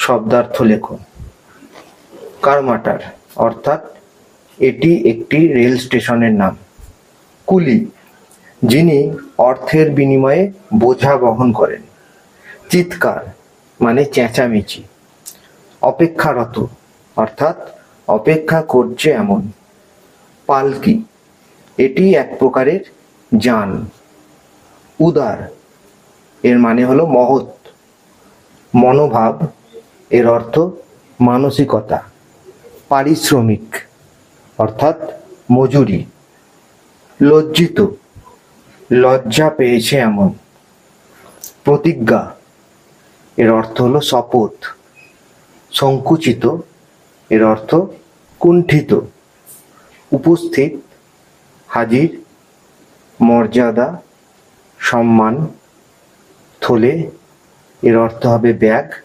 শব্দার্থ লেখো। কারমাটার অর্থাৎ এটি একটি রেল স্টেশনের নাম। কুলি, যিনি অর্থের বিনিময়ে বোঝা বহন করেন। চিৎকার মানে চেঁচামেচি। অপেক্ষারত অর্থাৎ অপেক্ষা করছে এমন। পালকি, এটি এক প্রকারের যান। উদার, এর মানে হলো মহৎ। মনোভাব, এর অর্থ মানসিকতা। পারিশ্রমিক অর্থাৎ মজুরি। লজ্জিত, লজ্জা পেয়েছে এমন। প্রতিজ্ঞা, এর অর্থ হলো শপথ। সংকুচিত, এর অর্থ কুণ্ঠিত। উপস্থিত, হাজির। মর্যাদা, সম্মান। থলে, এর অর্থ হবে ব্যাগ।